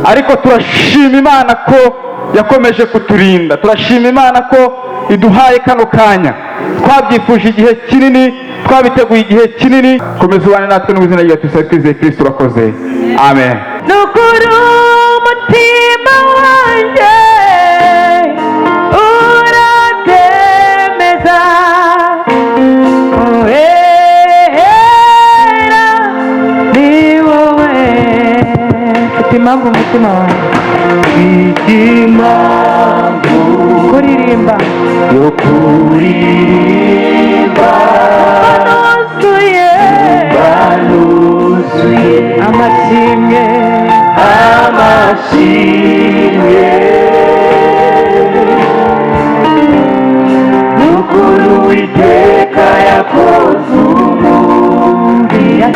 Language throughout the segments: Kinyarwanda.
ariko turashima Imana ko yakomeje kuturinda, turashima Imana ko iduhaye kano kanya. Twabyifuje igihe kinini, twabiteguye igihe kinini. Komeza ubane natwe mu izina rya twizeye Kristo. Urakoze, amen. Nukuru umutima wanjye uratemeza, uhera ni wowe. Mfite impamvu umutima wanjye, mfite impamvu kuririmba yo kuririmba, banuzuye amashimwe, amashimwe. Nukuri Uwiteka yakoze umubiri.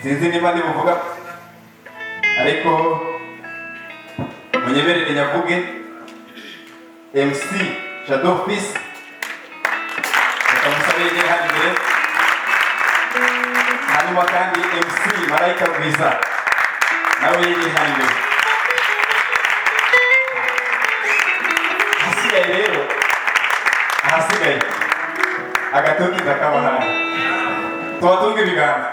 sinzi niba ndi buvuga ariko munyemerere nyavuge MC Shadow Peace bakamusabira igihe hano imbere, hanyuma kandi MC Marayika Rwiza nawe yegere hano imbere. Ahasigaye rero, ahasigaye agatuti kakabahaye tubatunga ibiganza,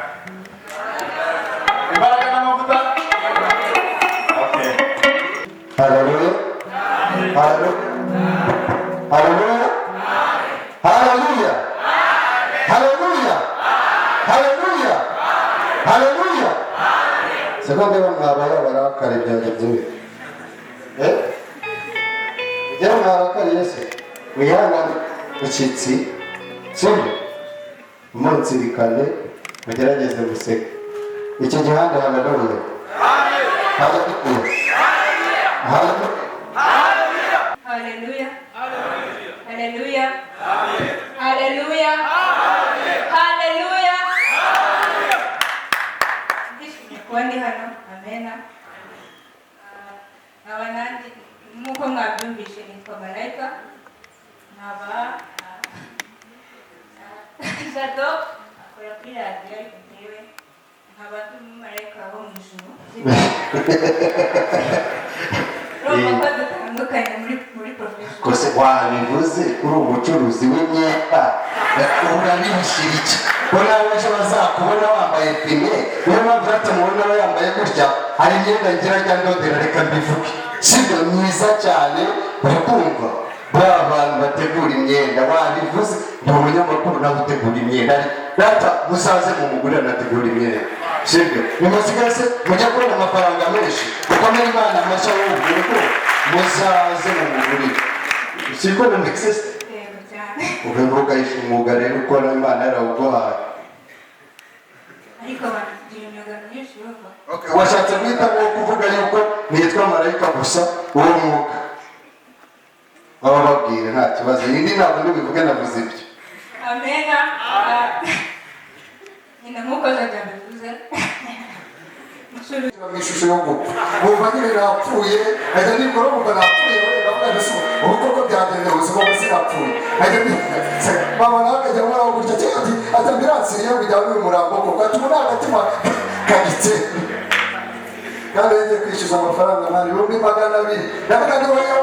imbaraga n'amavuta. Okay. Hallelujah. Hallelujah. Hallelujah. Hallelujah. Hallelujah. Hallelujah. Hallelujah. Sekonde bamwabaya barakare byageze. Ujya mwarakare Yesu. Wihangane ucitsi. Sibyo. Umunzirikane ugerageze guseka. Icyo gihanda haleluya. Haleluya. Haleluya. Hallelujah. Hallelujah. Hallelujah. Hallelujah. Kwani hano amena. Abanandi muko mwabyumvishe nitwa Marayika. Nkaba Jado akora kuri radio ariko ntewe nkaba ndi Marayika wo mu ijuru. Kose wabivuze kuri ubucuruzi w'imyenda urabishira iki ko nawe ejo bazakubona wambaye pime niyo mpamvu uramubona aba yambaye gutya hari imyenda ngira njya ndodera reka mbivuge sibyo myiza cyane urakumva ba bantu bategura imyenda wabivuze ni umunyamakuru nawe utegura imyenda data musaze mu mugure anategura imyenda sibyo nimusigaye se mujya kubona amafaranga menshi ukomere Imana amashya w'ubugure ko muzaze mu mugure siko bimexist ukavuga umwuga rero ukora Imana yarawuguhaye ariko banagira imyuga myinshi bava. Okay, washatse guhita ngo kuvuga yuko nitwa Marayika gusa uwo mwuga aba babwire nta kibazo indi ntabwo ndibivuge navuze ibyo. Amena. Nina muko za bivuze. Ishusho yo gupfa bumva nyine napfuye ajya nikora bumva napfuye bavuga ndetse ubu koko byagendeye ubuzima bwe sinapfuye ajya mama nawe akajya amara gutya ati ati ambiransi iyo bijyana n'uyu murambo kuko ati ubu ni agatima kagitse kandi yagiye kwishyuza amafaranga mani ibihumbi 200 navuga ngo oya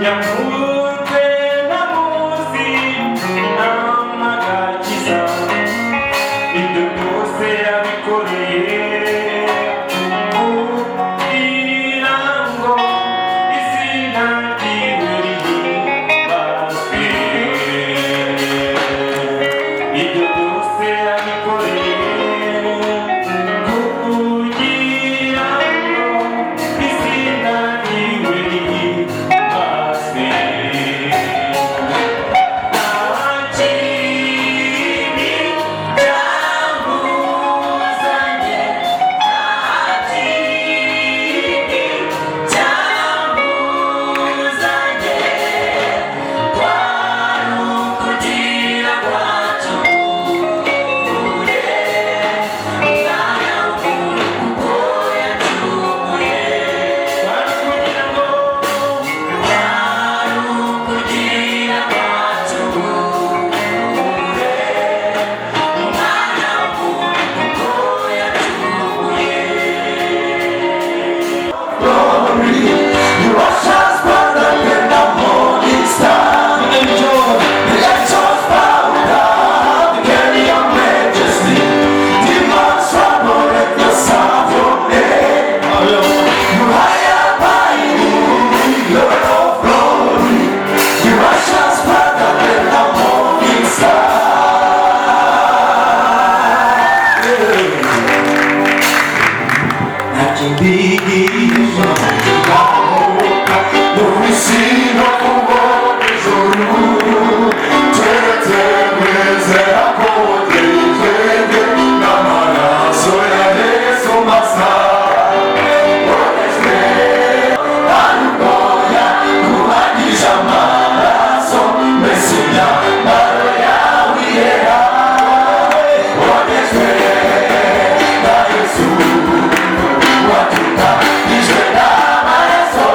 yamurwe namuzi namagakiza ibyo byose yabikoreye kugira ngo izina ryiwe rihimbazwe ibyo byose yabikoreye kugira ngo izina ryiwe rihimbazwe nta kibi cyamuzanye nta kibi cyamuzanye kwari ukugira ngo acungure umwana w'umuntu kuko yacunguye kwari ukugira ngo kwari ukugira ngo acungure umwana w'umuntu kuko yacunguye. You are just one of the morning star. The angels bow down, carry your majesty. Demons tremble at the sound of your name. You high up by Lord of glory. You are just one of the morning star. Nakimbigisha ngamuka muvisino kubona ijuru twetemwezera ko twejejwe n'amaraso ya Yesu masa wonejwe arugoya kubagisha amaraso mbese imyambaro yawe yera wonejwe na Yesu watuka nijwe n'amaraso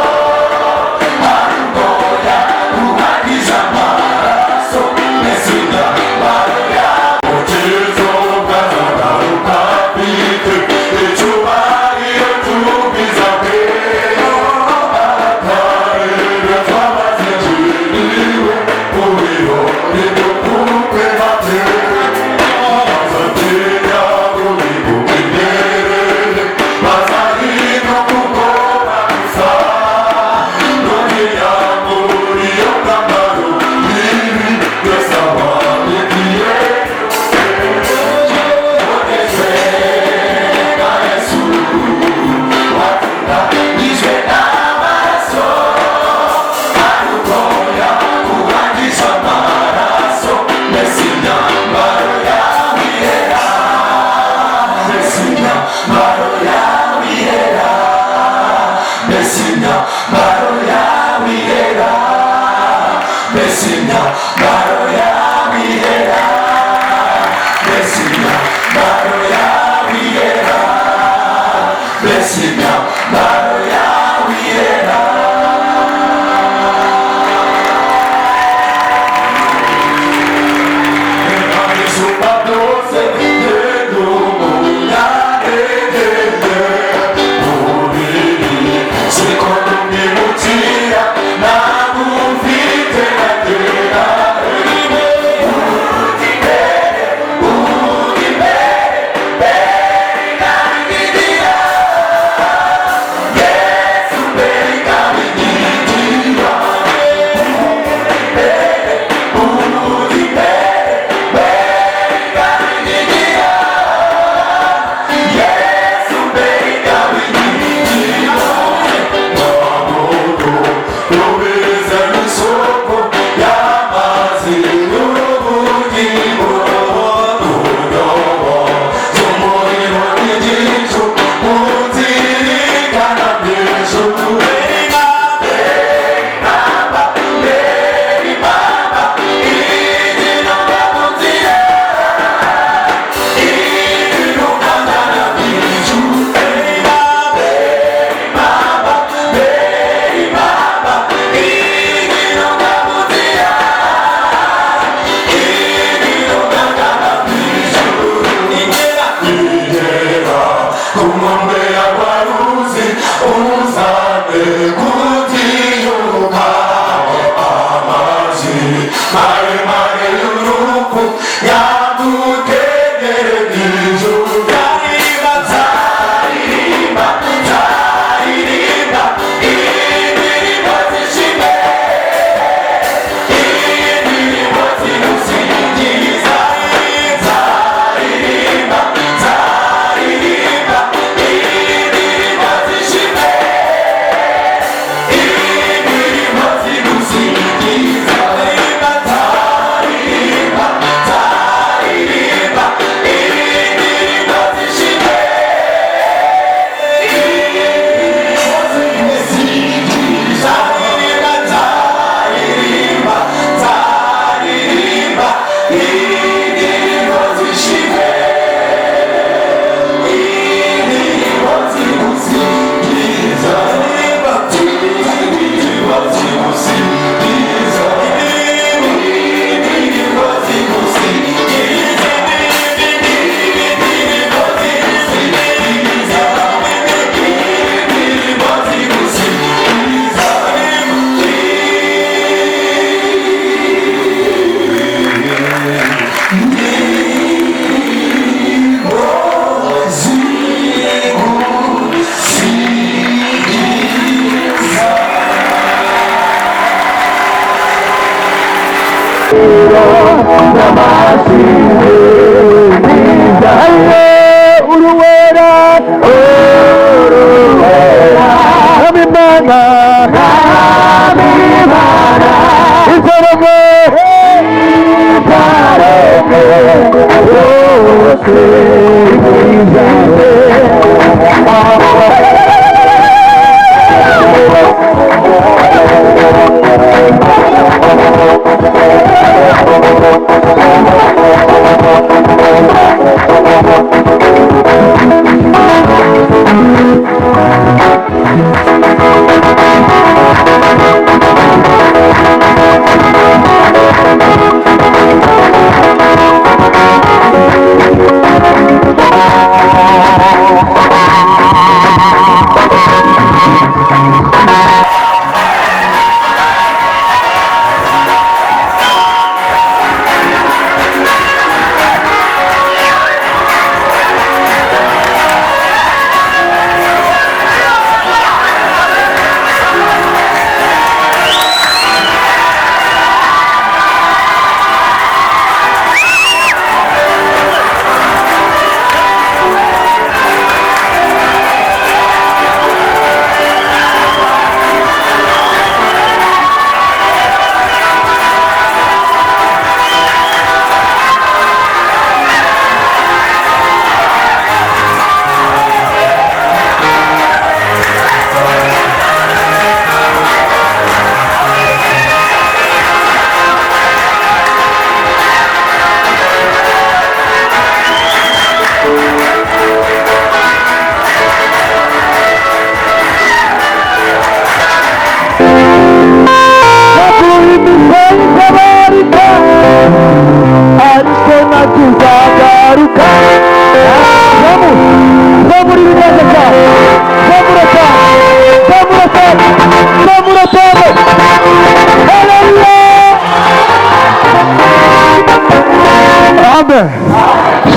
arugoya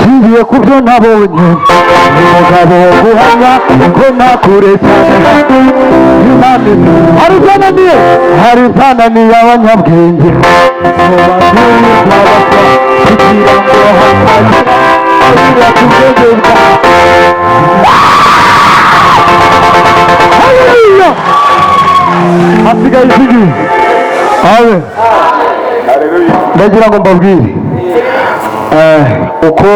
Singiye kubyo nabonye umugabo guhamya ko nakure cyane hari zananiye abanyabwenge mu mashuri y'abasa kugira ngo hatagira kubwenge hasigaye izindi awe ndagira ngo mbabwire uko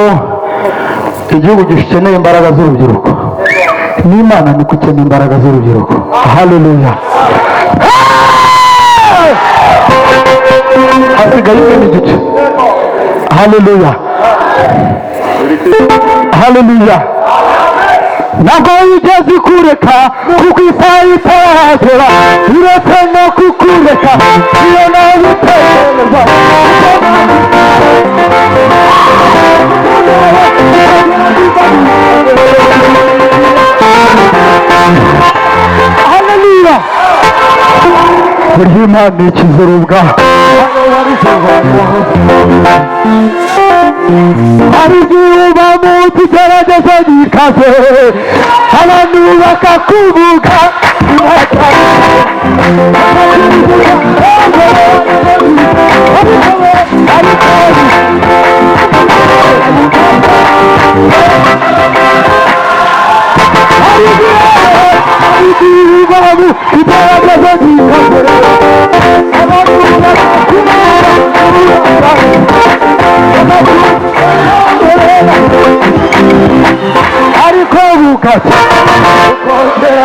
igihugu gikeneye imbaraga z'urubyiruko n'Imana niko ikeneye imbaraga z'urubyiruko. Haleluya. Hasigaye ikindi gice. Haleluya. Haleluya. Ntabwo wigeze kureka kuko isaha itaragera uretse no kukureka iyo nawe utekereza Haleluya. Burya Imana ikiza urubwa hari igihe uba mu kigeragezo gikaze abantu bakakubuga ariko bukata ukongera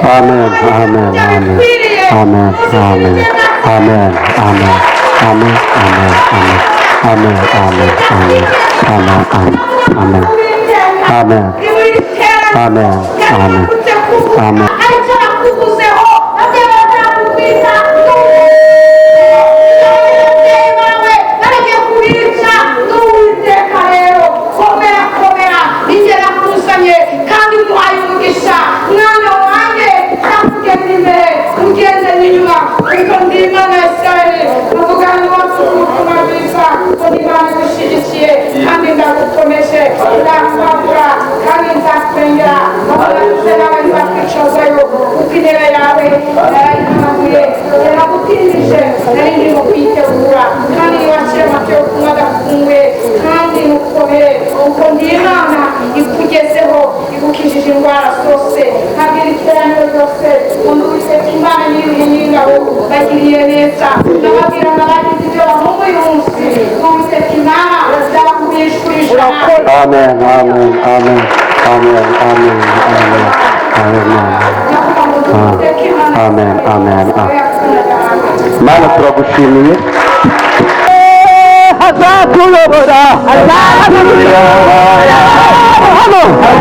Amen. Amen. Amen. Amen. Amen. Amen. Amen. Amen. Amen. Amen. Amen. Amen. Amen. Amen. Amen. Amen. Amen. Amen. Amen, amen, amen, amen, amen, amen, amen, amen. Mana turagushimiye. Azatuyobora, azatuyobora,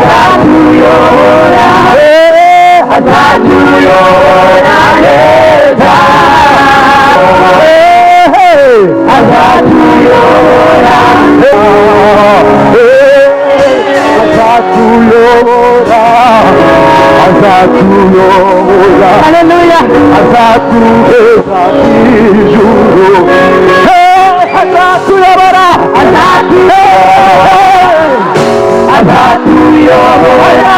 azatuyobora, azatuyobora neza, azatuyobora, azatuyobora, haleluya, azatugeza ijuru, azatuyobora, azatuyobora, azatuyobora.